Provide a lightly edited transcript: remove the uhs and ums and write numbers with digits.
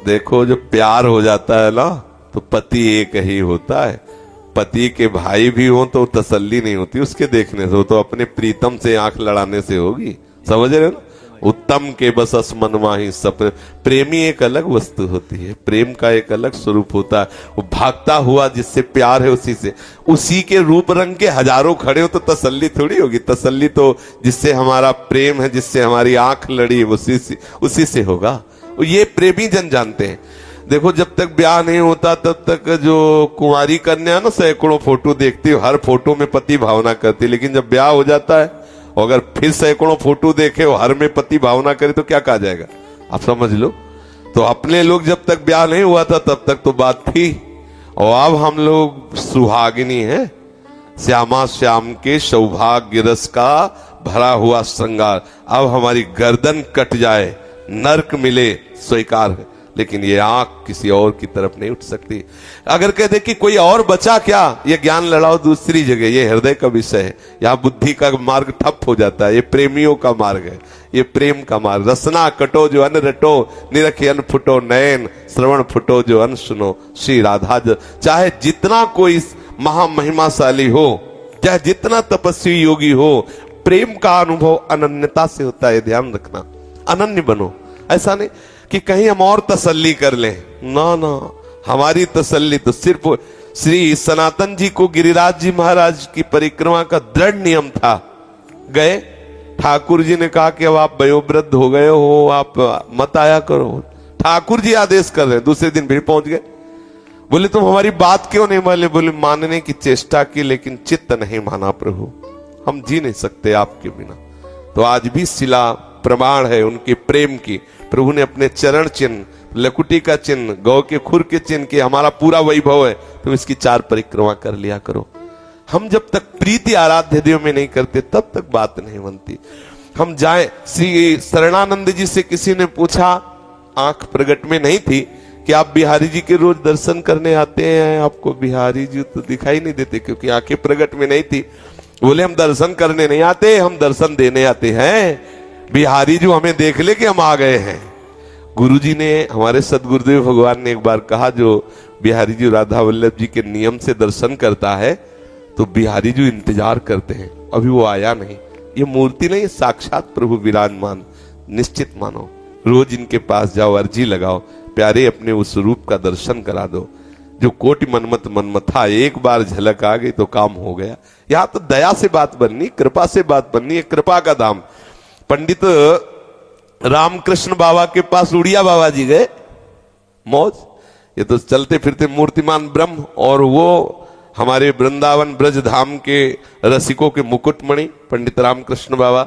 देखो जब प्यार हो जाता है ना तो पति एक ही होता है। पति के भाई भी हो तो तसल्ली नहीं होती उसके देखने से, वो तो अपने प्रीतम से आंख लड़ाने से होगी। समझ रहे हो ना? उत्तम के बस असमनवा ही सपने। प्रेमी एक अलग वस्तु होती है, प्रेम का एक अलग स्वरूप होता है। वो भागता हुआ जिससे प्यार है उसी से, उसी के रूप रंग के हजारों खड़े हो तो तसल्ली थोड़ी होगी। तसल्ली तो जिससे हमारा प्रेम है, जिससे हमारी आंख लड़ी है, उसी से होगा। ये प्रेमी जन जानते हैं। देखो जब तक ब्याह नहीं होता तब तक जो कुंवारी कन्या ना सैकड़ों फोटो देखती हो, हर फोटो में पति भावना करती, लेकिन जब ब्याह हो जाता है अगर फिर सैकड़ों फोटो देखे और हर में पति भावना करे तो क्या कहा जाएगा? आप समझ लो। तो अपने लोग जब तक ब्याह नहीं हुआ था तब तक तो बात थी, और अब हम लोग सुहागिनी है। श्यामा श्याम के सौभाग्य रस का भरा हुआ श्रृंगार। अब हमारी गर्दन कट जाए, नर्क मिले, स्वीकार है, लेकिन ये आंख किसी और की तरफ नहीं उठ सकती। अगर कह दे कि कोई और बचा क्या, ये ज्ञान लड़ाओ दूसरी जगह, ये हृदय का विषय है। यहाँ बुद्धि का मार्ग ठप हो जाता है। ये प्रेमियों का मार्ग है, ये प्रेम का मार्ग। रसना कटो जो अन रटो, निरखे अन फुटो नयन, श्रवण फुटो जो अन सुनो। श्री राधा चाहे जितना कोई महामहिमाशाली हो, चाहे जितना तपस्वी योगी हो, प्रेम का अनुभव अनन्यता से होता है। ध्यान रखना, अनन्य बनो। ऐसा नहीं कि कहीं हम और तसल्ली कर लें, ना ना, हमारी तसल्ली तो सिर्फ श्री सनातन जी को गिरिराज जी महाराज की परिक्रमा का दृढ़ नियम था। गए, ठाकुर जी ने कहा कि अब आप वयोवृद्ध हो गए हो, आप मत आया करो। ठाकुर जी आदेश कर रहे हैं, दूसरे दिन फिर पहुंच गए। बोले तुम हमारी बात क्यों नहीं माने? बोले मानने की चेष्टा की लेकिन चित्त नहीं माना प्रभु, हम जी नहीं सकते आपके बिना। तो आज भी शिला प्रमाण है उनके प्रेम की। प्रभु ने अपने चरण चिन्ह, लकुटी का चिन्ह, गौ के खुर के चिन्ह के हमारा पूरा वैभव है, तुम इसकी 4 परिक्रमा कर लिया करो। हम जब तक प्रीति आराध्य देव में नहीं करते तब तक बात नहीं बनती। हम जाएं, श्री शरणानंद जी से किसी ने पूछा, आंख प्रगट में नहीं थी, कि आप बिहारी जी के रोज दर्शन करने आते हैं, आपको बिहारी जी तो दिखाई नहीं देते क्योंकि आंखें प्रगट में नहीं थी। बोले हम दर्शन करने नहीं आते, हम दर्शन देने आते हैं। बिहारी जी हमें देख ले कि हम आ गए हैं। गुरुजी ने, हमारे सदगुरुदेव भगवान ने एक बार कहा, जो बिहारी जी राधा वल्लभ जी के नियम से दर्शन करता है तो बिहारी जी इंतजार करते हैं, अभी वो आया नहीं। ये मूर्ति नहीं, साक्षात प्रभु विराजमान, निश्चित मानो। रोज इनके पास जाओ, अर्जी लगाओ, प्यारे अपने उस रूप का दर्शन करा दो। जो कोटि मनमत मनमथा, एक बार झलक आ गई तो काम हो गया। यहाँ तो दया से बात बननी, कृपा से बात बननी है, कृपा का धाम। पंडित रामकृष्ण बाबा के पास उड़िया बाबा जी गए, मौज। ये तो चलते फिरते मूर्तिमान ब्रह्म, और वो हमारे वृंदावन ब्रज धाम के रसिकों के मुकुटमणि पंडित रामकृष्ण बाबा।